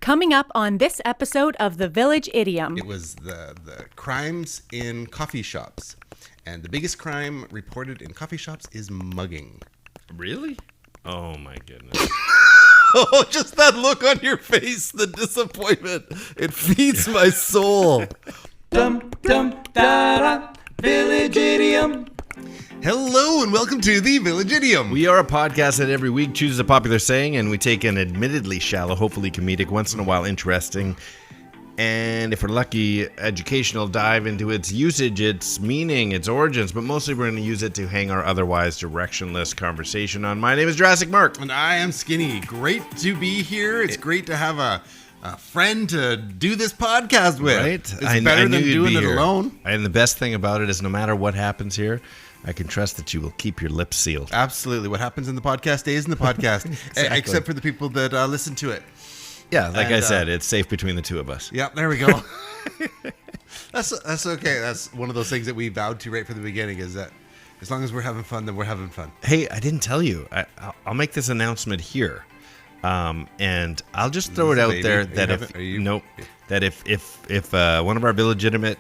Coming up on this episode of the Village Idiom. It was the crimes in coffee shops. And the biggest crime reported in coffee shops is mugging. Really? Oh my goodness. Oh, just that look on your face, the disappointment. It feeds my soul. Dum dum da da, Village Idiom. Hello and welcome to the Village Idiom. We are a podcast that every week chooses a popular saying, and we take an admittedly shallow, hopefully comedic, once in a while interesting, and if we're lucky, educational dive into its usage, its meaning, its origins, but mostly we're going to use it to hang our otherwise directionless conversation on. My name is Jurassic Mark. And I am Skinny. Great to be here. It's great to have a friend to do this podcast with. Right? It's better than doing it alone. And the best thing about it is no matter what happens here, I can trust that you will keep your lips sealed. Absolutely. What happens in the podcast stays in the podcast, Exactly. Except for the people that listen to it. Yeah, like I said, it's safe between the two of us. Yep, there we go. That's okay. That's one of those things that we vowed to right from the beginning, is that as long as we're having fun, then we're having fun. Hey, I didn't tell you. I'll make this announcement here, and I'll just throw it out there that if one of our Village-idiomate,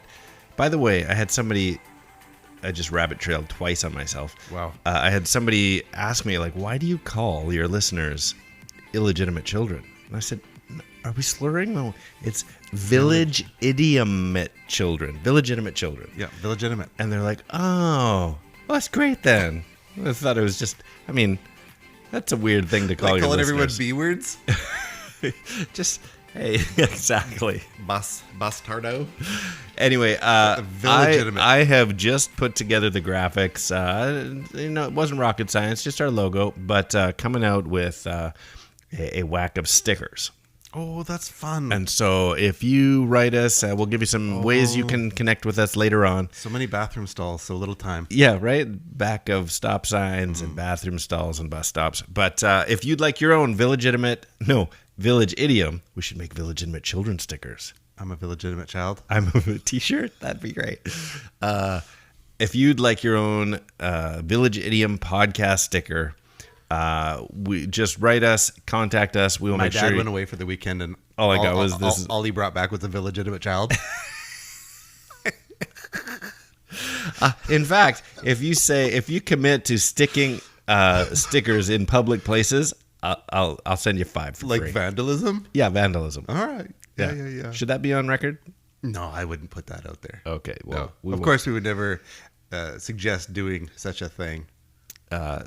by the way, I had somebody. I just rabbit trailed twice on myself. Wow. I had somebody ask me, like, why do you call your listeners illegitimate children? And I said, are we slurring? No, it's Village Idiomate children. Village-idiomate children. Yeah, Village-idiomate. And they're like, oh, well, that's great then. I thought it was just, I mean, that's a weird thing to call your calling listeners. everyone B-words? Just, hey, exactly. Bastardo. Anyway, Village-idiomate. I have just put together the graphics. It wasn't rocket science, just our logo, but coming out with a whack of stickers. Oh, that's fun. And so if you write us, we'll give you some ways you can connect with us later on. So many bathroom stalls, so little time. Yeah, right? Back of stop signs and bathroom stalls and bus stops. But if you'd like your own Village Idiom, we should make Village-idiomate children stickers. I'm a Village-idiomate child. I'm a t-shirt? That'd be great. If you'd like your own Village Idiom podcast sticker, we just write us, contact us. We will My make dad sure. went away for the weekend, and all I got was this. All he brought back was a Village-idiomate child. In fact, if you commit to sticking stickers in public places, I'll send you 5 for Like free. vandalism? Yeah, vandalism. All right. Yeah. Should that be on record? No, I wouldn't put that out there. Okay. Well, No. Of course, we would never suggest doing such a thing.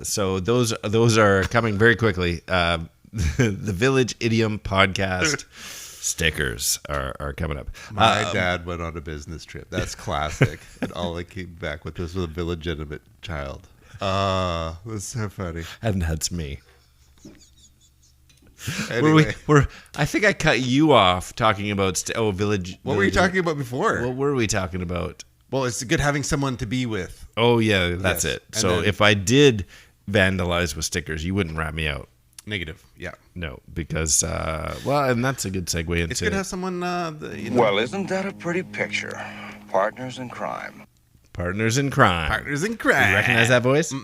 So those are coming very quickly. The Village Idiom podcast stickers are coming up. My dad went on a business trip. That's classic. And all I came back with was a Village-idiomate child. That's so funny. And that's me. Anyway, I think I cut you off talking about Village. what were you talking about before? What were we talking about? Well, it's good having someone to be with. Oh yeah, that's Yes. it. And So then- if I did vandalize with stickers, you wouldn't rat me out. Negative. Yeah. No, because and that's a good segue into. It's good to have someone. Well, isn't that a pretty picture? Partners in crime. Partners in crime. Partners in crime. You recognize that voice?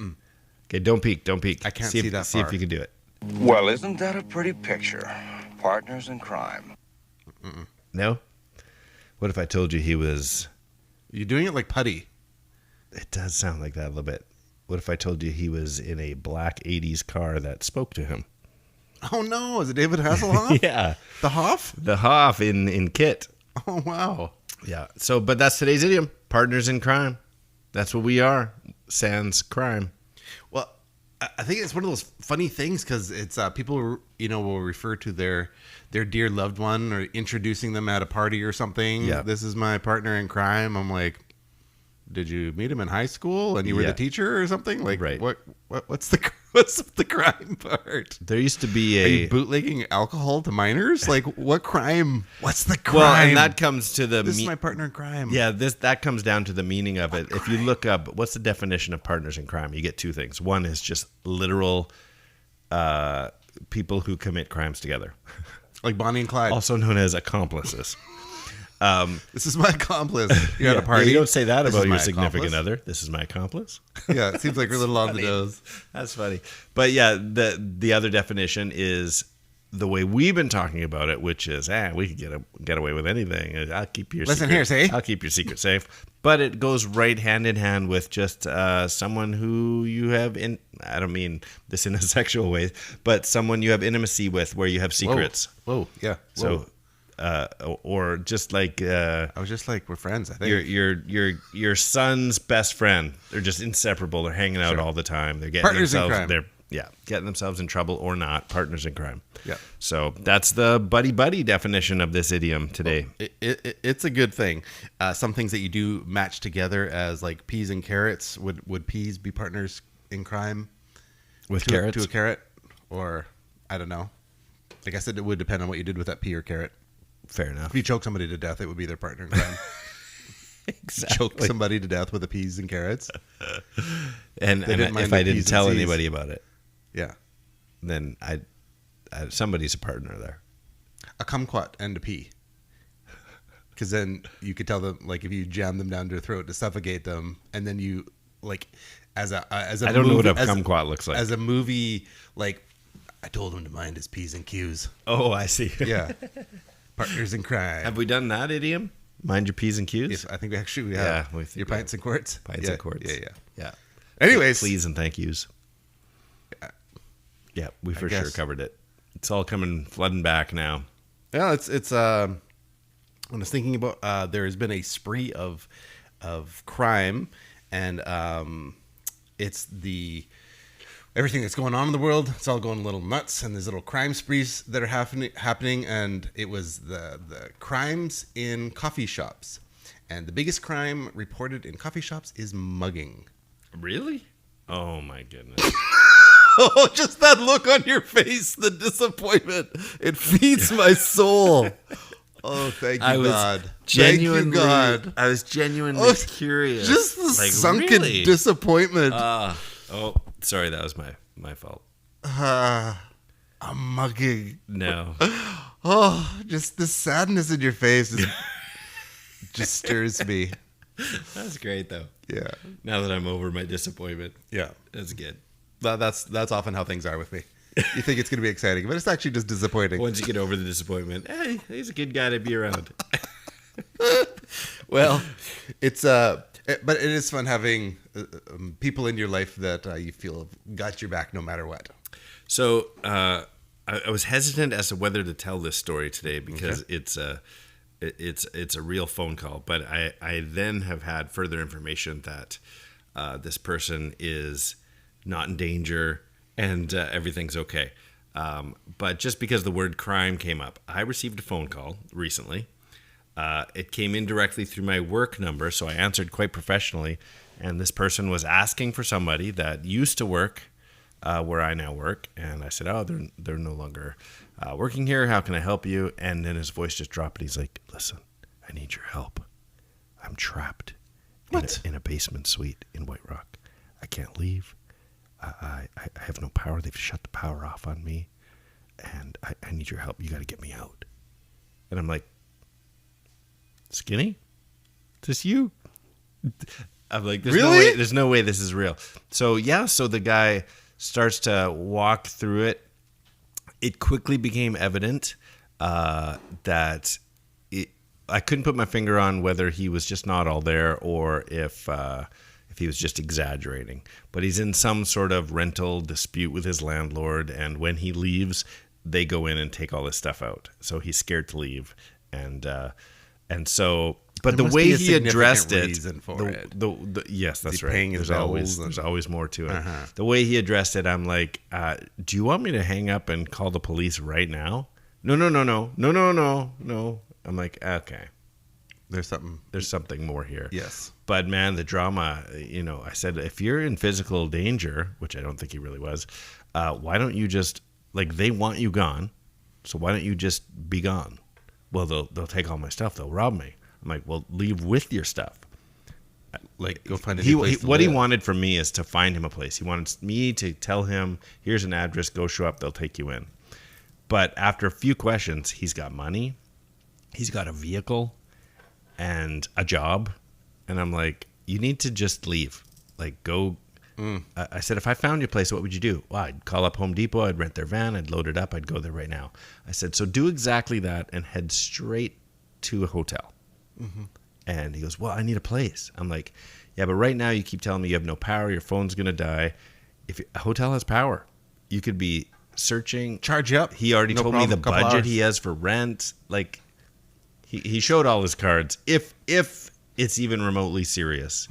Okay, don't peek. I can't see that See far. if you can do it. Well, isn't that a pretty picture? Partners in crime. No. What if I told you he was? You're doing it like putty. It does sound like that a little bit. What if I told you he was in a black '80s car that spoke to him? Oh no! Is it David Hasselhoff? Yeah, The Hoff? the Hoff in Kit. Oh wow! Yeah. So, but that's today's idiom: partners in crime. That's what we are. Sans crime. Well, I think it's one of those funny things because it's people will refer to their dear loved one or introducing them at a party or something. Yeah. This is my partner in crime. I'm like, did you meet him in high school and you were Yeah. the teacher or something? Like, Right. What's the crime part? There used to be Are a you bootlegging alcohol to minors? Like, what crime? What's the crime? well, and that comes to the This is my partner in crime. yeah. That comes down to the meaning of it. If you look up what's the definition of partners in crime, you get 2 things. One is just literal people who commit crimes together, Like Bonnie and Clyde. also known as accomplices. This is my accomplice. You're at a party. You don't say that This about is your my significant accomplice. other. This is my accomplice. Yeah, it seems like we're a little on the funny. nose. That's funny. But yeah, the other definition is the way we've been talking about it, which is, we could get away with anything. I'll keep your Listen secret, here, say. I'll keep your secret safe. But it goes right hand in hand with just someone who you have I don't mean this in a sexual way, but someone you have intimacy with, where you have secrets. Whoa. Yeah. Whoa. So, or just like I was just like, we're friends. I think your son's best friend. They're just inseparable. They're hanging out all the time. They're getting Partners in themselves. crime. Getting themselves in trouble or not. Partners in crime. Yeah. So that's the buddy definition of this idiom today. It's a good thing. Some things that you do match together as like peas and carrots. Would peas be partners in crime With carrots? to a carrot? Or I don't know. I guess it would depend on what you did with that pea or carrot. Fair enough. If you choke somebody to death, it would be their partner in crime. Exactly. Choke somebody to death with the peas and carrots. And They didn't mind if the I didn't P's and tell C's. anybody about it, Yeah. then I somebody's a partner there. A kumquat and a pea. Because then you could tell them, like, if you jam them down their throat to suffocate them, and then you, like, as a I don't know what a kumquat looks like. As a movie, like, I told him to mind his P's and Q's. Oh, I see. Yeah. Partners in crime. Have we done that idiom? Mind your P's and Q's? Yes, I think we have. Yeah, we think Your we pints and quarts? Pints and quarts. Yeah. Yeah. Anyways. Please and thank yous. Yeah, we for sure guess. covered it. It's all coming flooding back now. Yeah, it's I was thinking about there has been a spree of crime, and it's everything that's going on in the world. It's all going a little nuts, and there's little crime sprees that are happening, and it was the crimes in coffee shops, and the biggest crime reported in coffee shops is mugging. Really? Oh my goodness. Oh, just that look on your face, the disappointment. It feeds my soul. Oh, thank you, God. Genuinely, Thank you, God. I was genuinely curious. Just the Like, sunken really? disappointment. Sorry, that was my fault. I'm mugging. No. Oh, just the sadness in your face just stirs me. That's great though. Yeah. Now that I'm over my disappointment. Yeah. That's good. That's often how things are with me. You think it's going to be exciting, but it's actually just disappointing. Once you get over the disappointment, hey, he's a good guy to be around. Well, but it is fun having people in your life that you feel have got your back no matter what. So I was hesitant as to whether to tell this story today because it's a real phone call. But I then have had further information that this person is not in danger and everything's okay. But just because the word crime came up, I received a phone call recently. It came in directly through my work number, so I answered quite professionally. And this person was asking for somebody that used to work where I now work. And I said, oh, they're no longer working here. How can I help you? And then his voice just dropped. And he's like, listen, I need your help. I'm trapped in a basement suite in White Rock. I can't leave. I have no power. They've shut the power off on me. And I need your help. You got to get me out. And I'm like, Skinny? Is this you? I'm like, there's no way this is real. So the guy starts to walk through it. It quickly became evident that I couldn't put my finger on whether he was just not all there or if he was just exaggerating. But he's in some sort of rental dispute with his landlord, and when he leaves, they go in and take all his stuff out. So he's scared to leave, and so. But the way he addressed it, yes, that's right. There's always more to it. The way he addressed it, I'm like, do you want me to hang up and call the police right now? No. I'm like, okay. There's something more here. Yes. But man, the drama, I said, if you're in physical danger, which I don't think he really was, why don't you just, they want you gone, so why don't you just be gone? Well, they'll take all my stuff. They'll rob me. I'm like, well, leave with your stuff. Go find a new place to live. He wanted from me is to find him a place. He wanted me to tell him, here's an address, go show up, they'll take you in. But after a few questions, he's got money, he's got a vehicle, and a job. And I'm like, you need to just leave. Go I said, if I found you a place, what would you do? Well, I'd call up Home Depot. I'd rent their van. I'd load it up. I'd go there right now. I said, so do exactly that and head straight to a hotel. And he goes, well, I need a place. I'm like, yeah, but right now you keep telling me you have no power. Your phone's going to die. If a hotel has power, you could be searching. Charge you up. He already told me the budget hours. he has for rent. Like, he showed all his cards. If it's even remotely serious.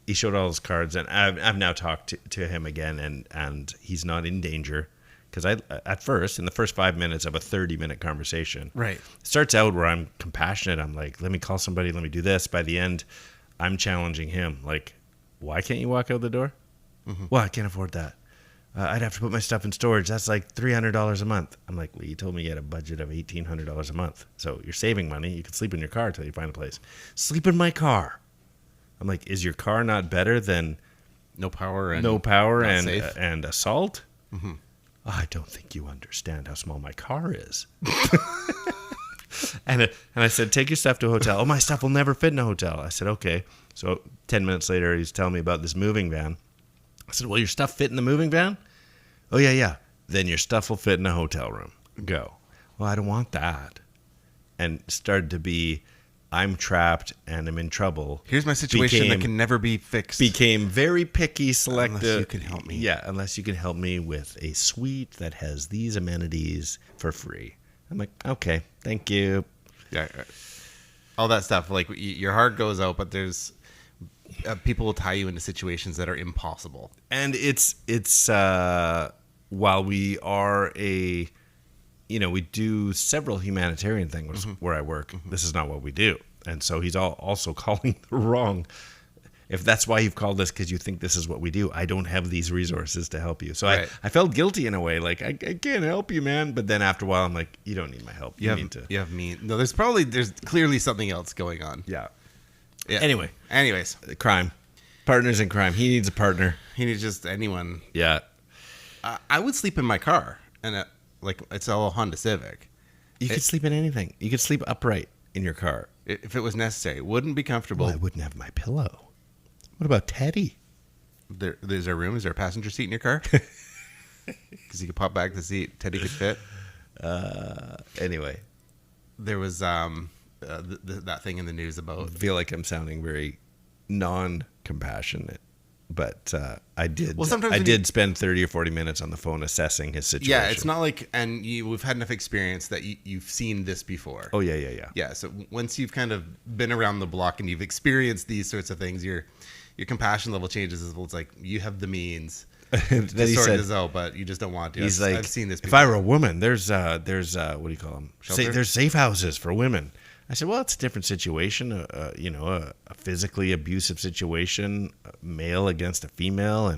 He showed all his cards, and I've now talked to him again, and he's not in danger. Because at first, in the first 5 minutes of a 30-minute conversation, Right. it starts out where I'm compassionate. I'm like, let me call somebody, let me do this. By the end, I'm challenging him. Like, why can't you walk out the door? Well, I can't afford that. I'd have to put my stuff in storage. That's like $300 a month. I'm like, well, you told me you had a budget of $1,800 a month. So you're saving money. You can sleep in your car until you find a place. Sleep in my car. I'm like, is your car not better than No power and safe. and assault? Oh, I don't think you understand how small my car is. and I said, take your stuff to a hotel. Oh, my stuff will never fit in a hotel. I said, okay. So 10 minutes later, he's telling me about this moving van. I said, well, your stuff fit in the moving van? Oh, yeah. Then your stuff will fit in a hotel room. Go. Well, I don't want that. And started to be, I'm trapped and I'm in trouble. Here's my situation that can never be fixed. Became very picky, selective. Unless you can help me. Yeah, unless you can help me with a suite that has these amenities for free. I'm like, okay, thank you. Yeah, all that stuff. Like your heart goes out, but there's people will tie you into situations that are impossible. And it's while we are we do several humanitarian things where I work. This is not what we do. And so he's also calling the wrong. If that's why you've called us, because you think this is what we do, I don't have these resources to help you. So right. I felt guilty in a way, like I can't help you, man. But then after a while, I'm like, you don't need my help. You have me. No, there's clearly something else going on. Yeah. Anyways, crime, partners in crime. He needs a partner. He needs just anyone. Yeah. I would sleep in my car, and it's a Honda Civic. You could sleep in anything. You could sleep upright in your car if it was necessary. It wouldn't be comfortable. Well, I wouldn't have my pillow. What about Teddy? There's a room. Is there a passenger seat in your car? Because you could pop back the seat. Teddy could fit. Anyway, there was that thing in the news about. I feel like I'm sounding very non-compassionate, but I did. Well, sometimes I did spend 30 or 40 minutes on the phone assessing his situation. Yeah, it's not like, and we've had enough experience that you've seen this before. Oh yeah. Yeah, so once you've kind of been around the block and you've experienced these sorts of things, your compassion level changes as well. It's like you have the means to sort this out, but you just don't want to. He's like, I've seen this before. If I were a woman, there's what do you call them? There's safe houses for women. I said, well, it's a different situation, a physically abusive situation, male against a female,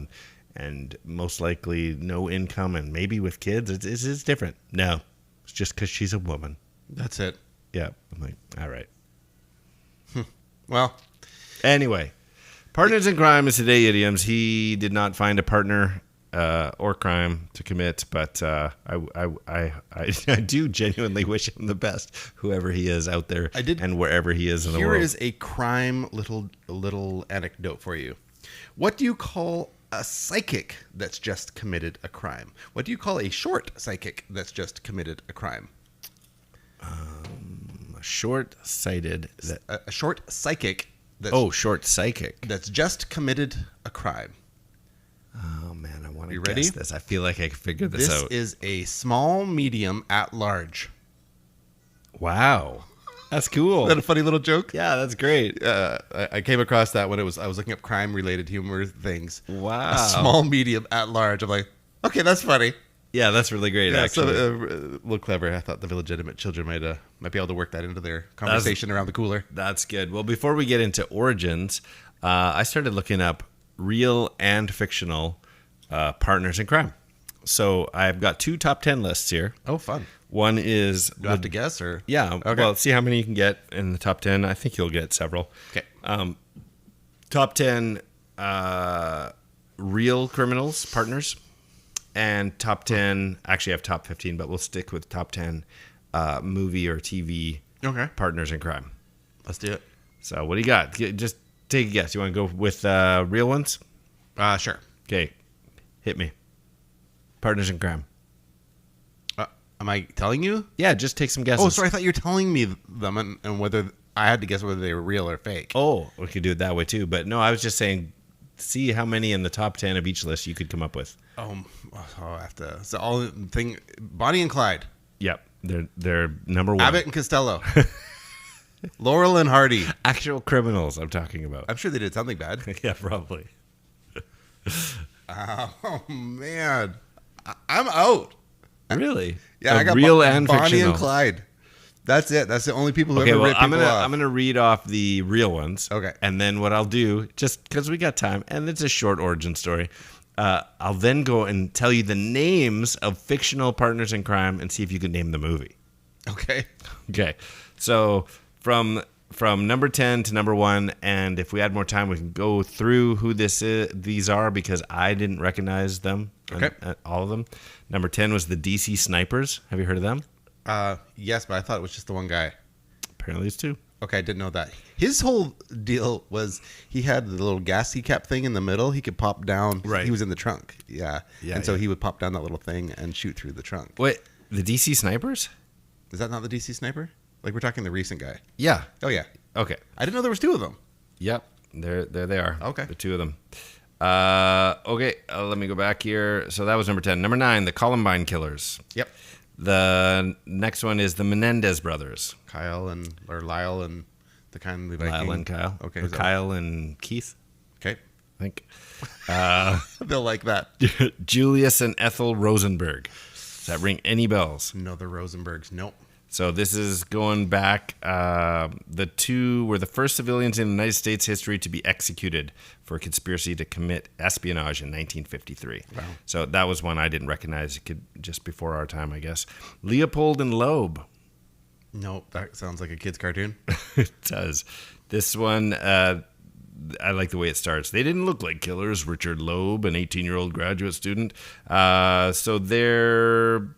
and most likely no income and maybe with kids. It's different. No, it's just because she's a woman. That's it. Yeah. I'm like, all right. Well, anyway, partners in crime is today idioms. He did not find a partner or crime to commit, but I do genuinely wish him the best, whoever he is out there, and wherever he is in the world. Here is a crime little anecdote for you. What do you call a psychic that's just committed a crime? What do you call a short psychic that's just committed a crime? A short-sighted. A short psychic. Short psychic. That's just committed a crime. Oh, man, I want to ready? guess this. I feel like I can figure this out. This is a small, medium, at large. Wow. That's cool. Is that a funny little joke? Yeah, that's great. I came across that when I was looking up crime-related humor things. Wow. A small, medium, at large. I'm like, okay, that's funny. Yeah, that's really great, actually. So, a little clever. I thought the Village Idiom children might be able to work that into their conversation around the cooler. That's good. Well, before we get into origins, I started looking up real and fictional partners in crime. So I've got 2 top 10 lists here. Oh, fun. One is... Do I have to guess? Or? Yeah. Okay. Well, see how many you can get in the top 10. I think you'll get several. Okay. Top 10 real criminals, partners. And top 10... Actually, I have top 15, but we'll stick with top 10 movie or TV partners in crime. Let's do it. So what do you got? Just take a guess. You want to go with real ones? Sure. Okay. Hit me. Partners in crime. Am I telling you? Yeah, just take some guesses. Oh, sorry. I thought you were telling me them and whether I had to guess whether they were real or fake. Oh, we could do it that way too. But no, I was just saying, see how many in the top 10 of each list you could come up with. I have to. So Bonnie and Clyde. Yep. They're number one. Abbott and Costello. Laurel and Hardy. Actual criminals I'm talking about. I'm sure they did something bad. Yeah, probably. Oh, man. I'm out. Really? Yeah, I got real and Bonnie fictional. and Clyde. That's it. That's the only people who Okay, ever well, ripped people off. I'm gonna read off the real ones. Okay. And then what I'll do, just because we got time, and it's a short origin story, I'll then go and tell you the names of fictional partners in crime and see if you can name the movie. Okay. Okay. So from number 10 to number 1, and if we had more time, we can go through who these are because I didn't recognize them. Okay. All of them. Number 10 was the DC Snipers. Have you heard of them? Yes, but I thought it was just the one guy. Apparently it's 2. Okay, I didn't know that. His whole deal was he had the little gas cap thing in the middle. He could pop down. Right. He was in the trunk. Yeah. Yeah, and so yeah. he would pop down that little thing and shoot through the trunk. Wait, the DC Snipers? Is that not the DC sniper? Like we're talking the recent guy. Yeah. Oh yeah. Okay. I didn't know there was 2 of them. Yep. There they are. Okay. The 2 of them. Okay. Let me go back here. So that was number 10. Number 9, the Columbine Killers. Yep. The next one is the Menendez brothers. Lyle and the kindly Viking. Lyle and Kyle. Okay. Or Kyle and Keith, Okay. I think. They'll like that. Julius and Ethel Rosenberg. Does that ring any bells? No, the Rosenbergs. Nope. So this is going back. The 2 were the first civilians in United States history to be executed for a conspiracy to commit espionage in 1953. Wow. So that was one I didn't recognize. It could just before our time, I guess. Leopold and Loeb. Nope. That sounds like a kid's cartoon. It does. This one, I like the way it starts. They didn't look like killers. Richard Loeb, an 18-year-old graduate student. So their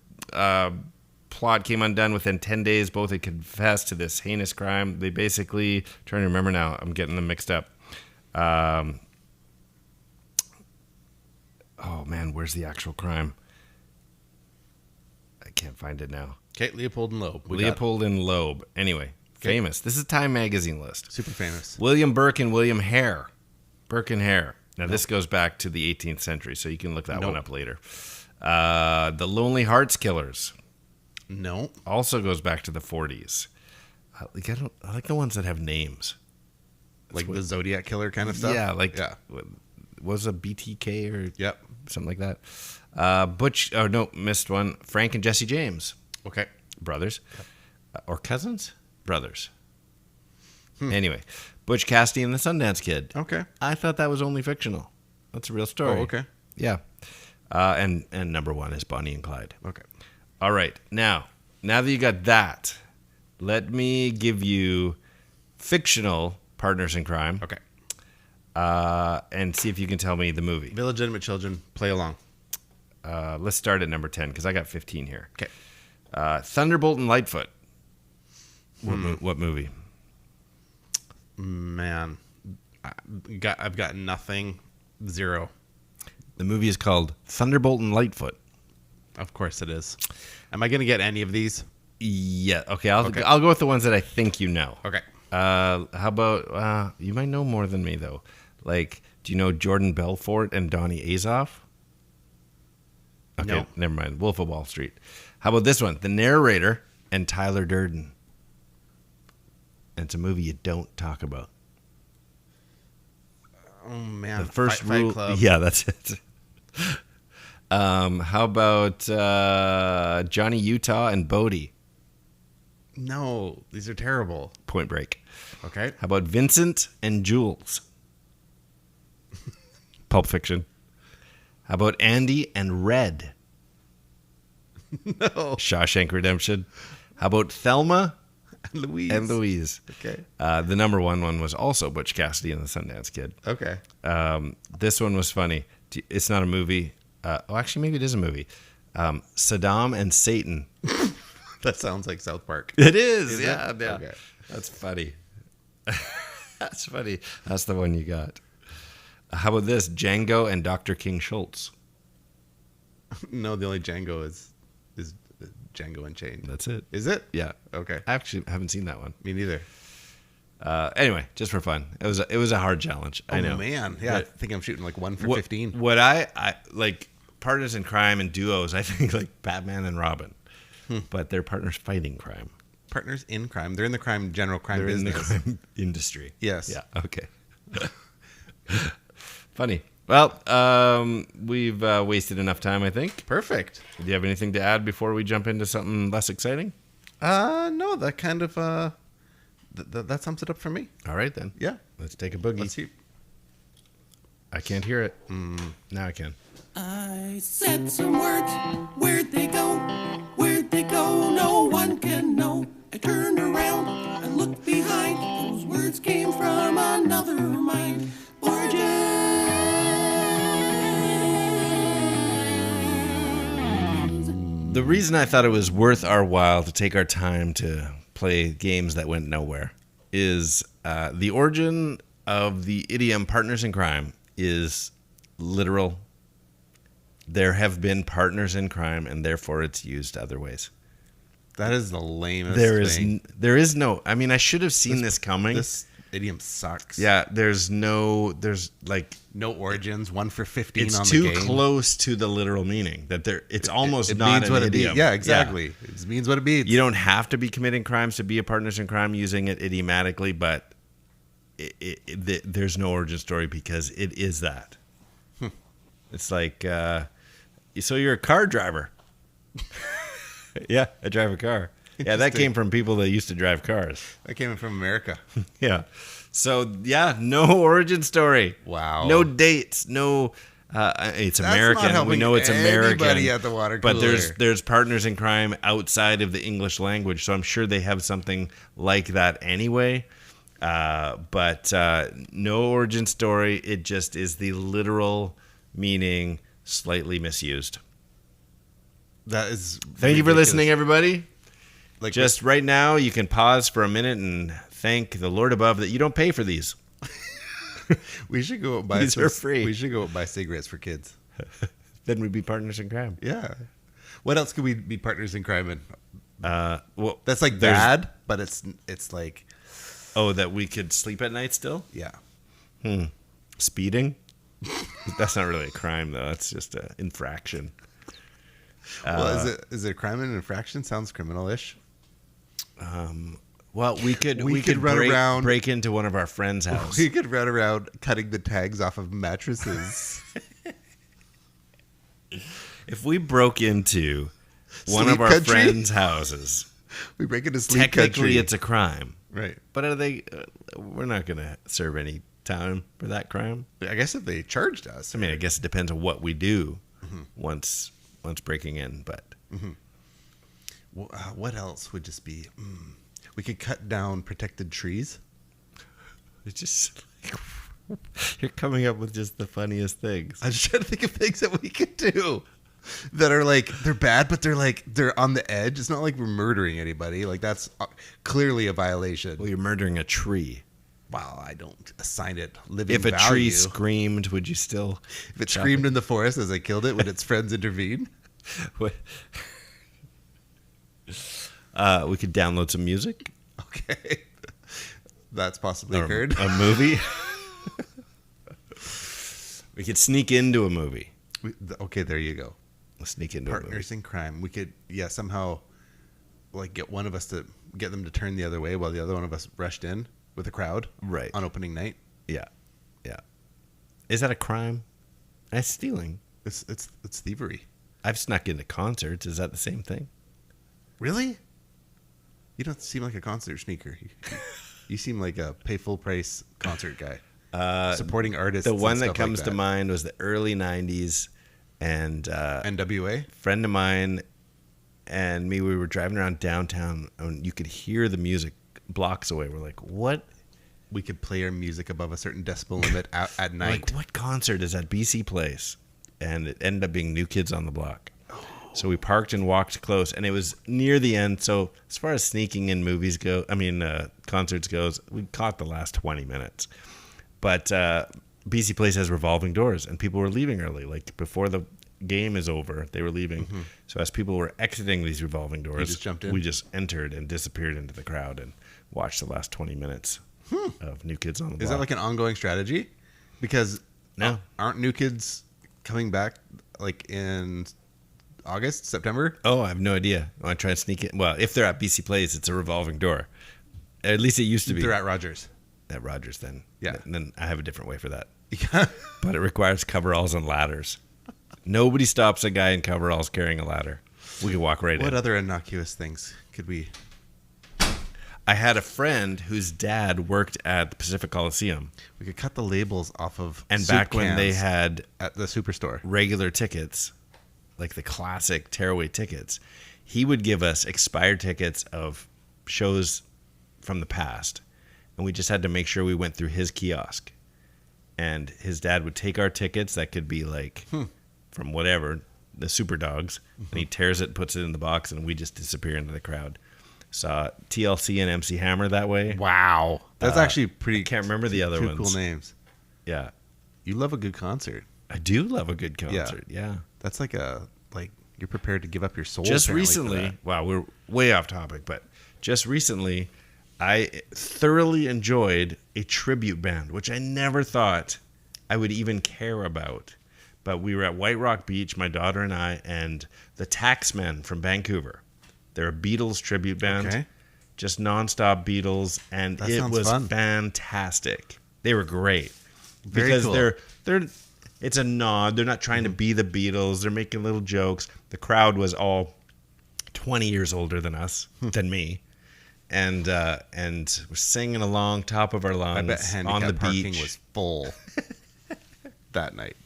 plot came undone within 10 days. Both had confessed to this heinous crime. They basically, trying to remember now, I'm getting them mixed up. Oh, man, where's the actual crime? I can't find it now. Okay, Leopold and Loeb. Leopold and Loeb. Anyway, famous. This is Time Magazine list. Super famous. William Burke and William Hare. Burke and Hare. Now, this goes back to the 18th century, so you can look that one up later. The Lonely Hearts Killers. No. Also goes back to the 40s. I like the ones that have names. Like the Zodiac Killer kind of stuff? Yeah, like Yeah. was a BTK or Yep. something like that. Missed one. Frank and Jesse James. Okay. Brothers. Or cousins? Brothers. Anyway, Butch Cassidy and the Sundance Kid. Okay. I thought that was only fictional. That's a real story. Oh, okay. Yeah. And number 1 is Bonnie and Clyde. Okay. All right. Now that you got that, let me give you fictional partners in crime. Okay. And see if you can tell me the movie. Illegitimate children, play along. Let's start at number 10 because I got 15 here. Okay. Thunderbolt and Lightfoot. What movie? Man, I've got nothing. 0. The movie is called Thunderbolt and Lightfoot. Of course it is. Am I going to get any of these? Yeah. Okay. I'll go with the ones that I think you know. Okay. How about you might know more than me though. Like, do you know Jordan Belfort and Donnie Azoff? Okay, No. Never mind. Wolf of Wall Street. How about this one? The Narrator and Tyler Durden. And it's a movie you don't talk about. Oh, man. The first Fight rule. Club. Yeah, that's it. How about Johnny Utah and Bodie? No, these are terrible. Point Break. Okay. How about Vincent and Jules? Pulp Fiction. How about Andy and Red? No. Shawshank Redemption. How about Thelma Louise. and Louise? Okay. The number 1 one was also Butch Cassidy and the Sundance Kid. Okay. This one was funny. It's not a movie. Actually, maybe it is a movie. Saddam and Satan. That sounds like South Park. It is. Is it? Yeah. Okay. That's funny. That's funny. That's the one you got. How about this? Django and Dr. King Schultz. No, the only Django is Django Unchained. That's it. Is it? Yeah. Okay. I actually haven't seen that one. Me neither. Anyway, just for fun. It was a hard challenge. I know. Oh, man. Yeah, I think I'm shooting like 1 for 15. What I like partners in crime and duos, I think like Batman and Robin. But they're partners fighting crime. Partners in crime. They're in the general crime They're business. in the crime industry. Yes. Yeah. Okay. Funny. Well, we've wasted enough time, I think. Perfect. Do you have anything to add before we jump into something less exciting? No, that kind of that sums it up for me. All right, then. Yeah. Let's take a boogie. Let's see. I can't hear it. Now I can. I said some words, where'd they go? Where'd they go? No one can know. I turned around and looked behind. Those words came from another mind. The reason I thought it was worth our while to take our time to play games that went nowhere is the origin of the idiom partners in crime is literal. There have been partners in crime, and therefore it's used other ways. That is the lamest thing. There is no. I mean, I should have seen this coming. This idiom sucks. Yeah, there's no origins. 1 for 15 it's on the too game. close to the literal meaning that there. It's almost it not means an what it idiom. means. Yeah, exactly. Yeah. It means what it means. You don't have to be committing crimes to be a partners in crime using it idiomatically, but there's no origin story because it is that. It's like, so you're a car driver. Yeah, I drive a car. Yeah, that came from people that used to drive cars. That came from America. Yeah. So, yeah, no origin story. Wow. No dates. No, it's That's American. Not we know it's American. Anybody at the water cooler. But there's partners in crime outside of the English language, so I'm sure they have something like that anyway. But no origin story. It just is the literal meaning slightly misused. That is. Thank you for ridiculous. listening, everybody. Like Just right now, you can pause for a minute and thank the Lord above that you don't pay for these. we should go buy. These are free. We should go buy cigarettes for kids. Then we'd be partners in crime. Yeah. What else could we be partners in crime in? Well, That's like there's- bad, but it's like Oh, that we could sleep at night still? yeah. Speeding? That's not really a crime, though. That's just an infraction. Well, is it a crime and infraction? Sounds criminal-ish. Well, we could run break into one of our friends' house. We could run around cutting the tags off of mattresses. If we broke into one Sleep of our country? friends' houses, We break into sleep technically country. it's a crime. Right. But are they? We're not going to serve any time for that crime. I guess if they charged us. I mean, I guess it depends on what we do once breaking in. But What else would just be? We could cut down protected trees. it's just you're coming up with just the funniest things. I'm just trying to think of things that we could do that are like they're bad, but they're on the edge. It's not like we're murdering anybody. Like that's clearly a violation. Well, you're murdering a tree. Well, I don't assign it living If a value. tree screamed, would you still? If it chop screamed in the forest as I killed it, would its friends intervene? What? We could download some music. Okay, that's possibly Or occurred. a movie. We could sneak into a movie. Okay, there you go. Let's sneak into a movie. Partners in crime. We could, somehow, like get one of us to get them to turn the other way while the other one of us rushed in with a crowd, Right. on opening night. Yeah. Is that a crime? That's stealing. It's thievery. I've snuck into concerts. Is that the same thing? Really? You don't seem like a concert sneaker. You seem like a pay full price concert guy. Supporting artists. The and one that stuff comes like to mind was the early 90s. And NWA. friend of mine and me, we were driving around downtown and you could hear the music blocks away. We're like, what? We could play our music above a certain decibel limit at night. Like, what concert is at BC Place? And it ended up being New Kids on the Block. So we parked and walked close, and it was near the end. So as far as sneaking in movies go, concerts goes, we caught the last 20 minutes. But BC Place has revolving doors, and people were leaving early. Like before the game is over, they were leaving. So as people were exiting these revolving doors, just jumped in? we just entered and disappeared into the crowd and watched the last 20 minutes of New Kids on the Block. Is that like an ongoing strategy? Because No. aren't New Kids coming back like in August, September? Oh, I have no idea. I want to try and sneak it. Well, if they're at BC Place, it's a revolving door. At least it used to be. They're at Rogers. At Rogers, then. Yeah. And then I have a different way for that. But it requires coveralls and ladders. Nobody stops a guy in coveralls carrying a ladder. We could walk right in. What other innocuous things could we? I had a friend whose dad worked at the Pacific Coliseum. We could cut the labels off of And soup back when they cans had at the Superstore. regular tickets, like the classic tearaway tickets, he would give us expired tickets of shows from the past. And we just had to make sure we went through his kiosk. And his dad would take our tickets that could be like from whatever, the Super Dogs, and he tears it, puts it in the box, and we just disappear into the crowd. Saw TLC and MC Hammer that way. Wow, that's actually pretty. I can't remember the other two ones. cool names. Yeah. You love a good concert. I do love a good concert. Yeah. That's like you're prepared to give up your soul. Just apparently, for recently, that. wow, we're way off topic, but just recently, I thoroughly enjoyed a tribute band, which I never thought I would even care about. But we were at White Rock Beach, my daughter and I, and the Taxmen from Vancouver. They're a Beatles tribute band, Okay. just nonstop Beatles, and That it sounds was fun. fantastic. They were great Very because cool. they're it's a nod. They're not trying to be the Beatles. They're making little jokes. The crowd was all 20 years older than us, than me, and we're singing along top of our lungs I bet on the handicap parking beach. was full that night.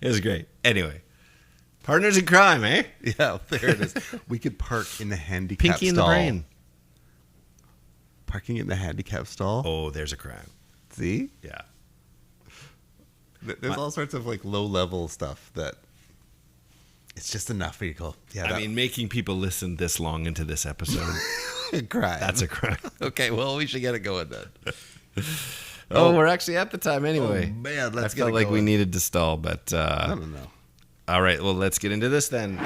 It was great. Anyway, partners in crime, eh? Yeah, there it is. We could park in the handicap Pinky in the stall. brain. Parking in the handicap stall. Oh, there's a crime. See, Yeah. there's all sorts of like low level stuff that it's just enough for you to go. Yeah, I mean, making people listen this long into this episode, cry. that's a crime. Okay, well, we should get it going then. Oh, we're actually at the time anyway. Oh, man, I let's get felt it like we going. needed to stall, but No. all right, well, let's get into this then.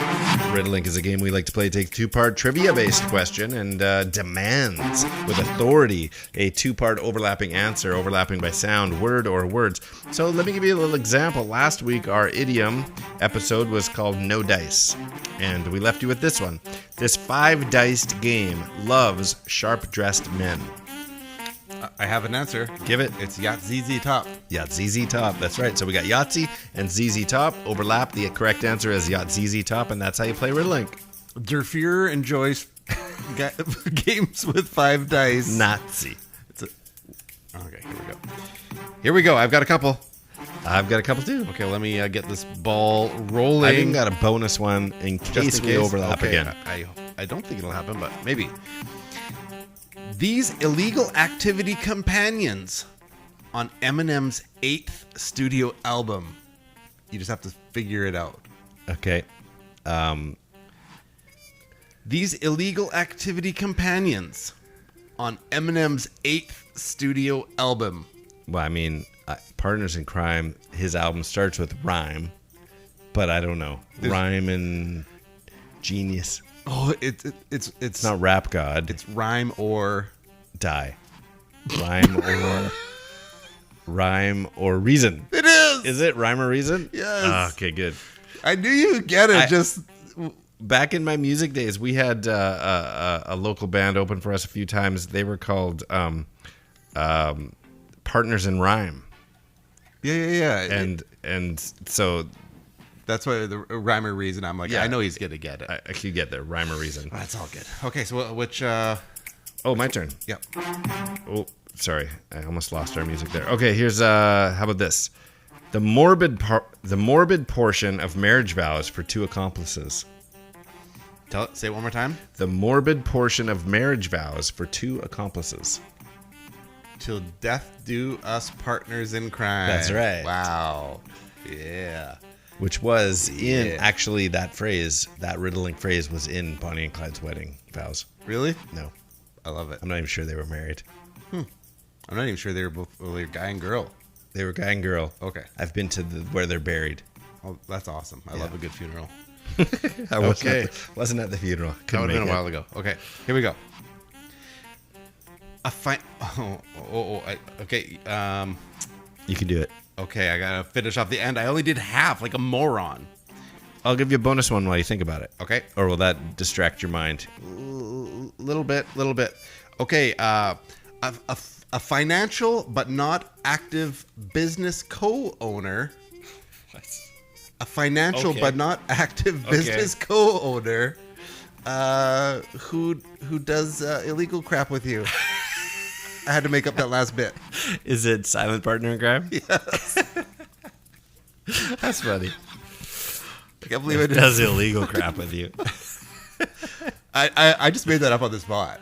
Riddlink is a game we like to play. It takes a two-part trivia-based question and demands, with authority, a two-part overlapping answer, overlapping by sound, word, or words. So let me give you a little example. Last week, our idiom episode was called No Dice, and we left you with this one. This 5-diced game loves sharp-dressed men. I have an answer. Give it. It's Yacht ZZ Top. Yacht ZZ Top. That's right. So we got Yahtzee and ZZ Top. Overlap. The correct answer is Yacht ZZ Top, and that's how you play Riddlink. Der Fuhrer enjoys games with 5 dice. Nazi. Okay, here we go. Here we go. I've got a couple. I've got a couple too. Okay, let me get this ball rolling. I even got a bonus one in case we overlap Okay, again. I don't think it'll happen, but maybe. These illegal activity companions on Eminem's 8th studio album. You just have to figure it out. Okay. These illegal activity companions on Eminem's 8th studio album. Well, I mean, Partners in Crime, his album starts with rhyme, but I don't know. Rhyme and genius. Oh, it's It's not Rap God. It's rhyme or Die. Rhyme or reason. it is. Is it rhyme or reason? Yes. Okay, good. I knew you would get it. I- Just Back in my music days, we had a local band open for us a few times. They were called Partners in Rhyme, yeah. and so That's why the rhyme or reason. I'm like, Yeah. I know he's gonna get it. I could get there. Rhyme or reason. That's all good. Okay, so which? Oh, my turn. Yep. Oh, sorry, I almost lost our music there. Okay, here's how about this? The morbid portion of marriage vows for 2 accomplices. Say it one more time. The morbid portion of marriage vows for 2 accomplices. Till death do us partners in crime. That's right. Wow. Yeah. Which was in Yeah. actually that phrase, that Riddlink phrase was in Bonnie and Clyde's wedding vows. Really? No, I love it. I'm not even sure they were married. I'm not even sure they were both guy and girl. They were guy and girl. Okay. I've been to where they're buried. Oh, that's awesome. I love a good funeral. I wasn't at the funeral. That Couldn't would have been make a it. while ago. Okay, here we go. Okay. You can do it. Okay, I gotta finish off the end. I only did half, like a moron. I'll give you a bonus one while you think about it. Okay. Or will that distract your mind? Little bit. Okay, a financial but not active business co-owner. A financial Okay. but not active business co-owner who does illegal crap with you. I had to make up that last bit. Is it silent partner in crime? Yes. That's funny. I can't believe it Does illegal crap with you. I just made that up on the spot.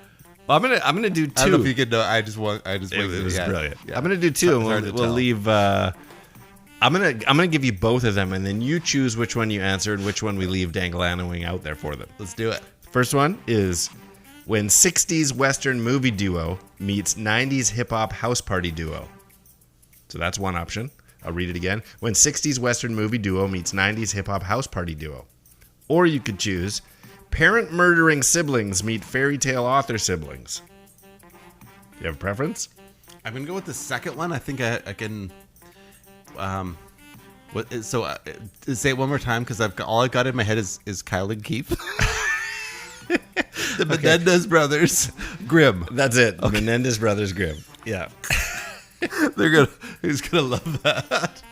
Well, I'm gonna do two. I don't know if you could know. I just It waited. was Yeah. brilliant. Yeah. I'm gonna do two, It's hard and to we'll tell. leave. I'm gonna give you both of them, and then you choose which one you answered, which one we leave dangling out there for them. Let's do it. First one is when 60s Western movie duo meets 90s hip hop house party duo. So that's one option. I'll read it again. When 60s Western movie duo meets 90s hip hop house party duo. Or you could choose parent murdering siblings meet fairy tale author siblings. Do you have a preference? I'm gonna go with the second one. I think I can. Say it one more time because all I've got in my head is Kyle and Keith. The Menendez brothers, Grimm. That's it. Menendez Brothers Grimm. Yeah. He's gonna love that.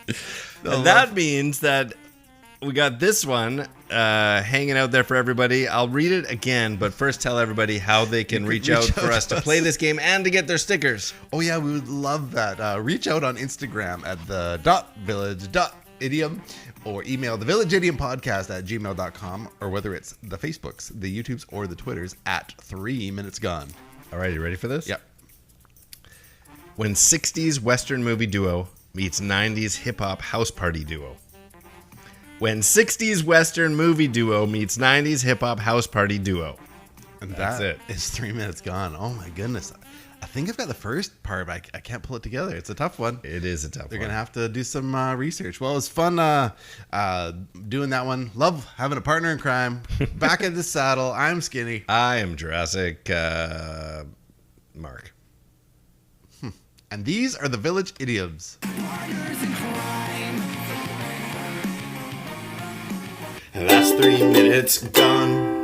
And that means that we got this one hanging out there for everybody. I'll read it again, but first tell everybody how they can reach out for us to play this game and to get their stickers. Oh yeah, we would love that. Reach out on Instagram at the.village.idiom or email thevillageidiompodcast@gmail.com, or whether it's the Facebooks, the YouTubes, or the Twitters at 3 Minutes Gone. All right, you ready for this? Yep. When 60s Western movie duo meets 90s hip hop house party duo. When 60s Western movie duo meets 90s hip hop house party duo. And That's it. It's 3 minutes gone. Oh my goodness. I think I've got the first part, but I can't pull it together. It's a tough one. It is a tough They're one. going to have to do some research. Well, it was fun doing that one. Love having a partner in crime. Back in the saddle. I'm Skinny. I am Jurassic Mark. And these are the Village Idioms. And that's 3 minutes gone.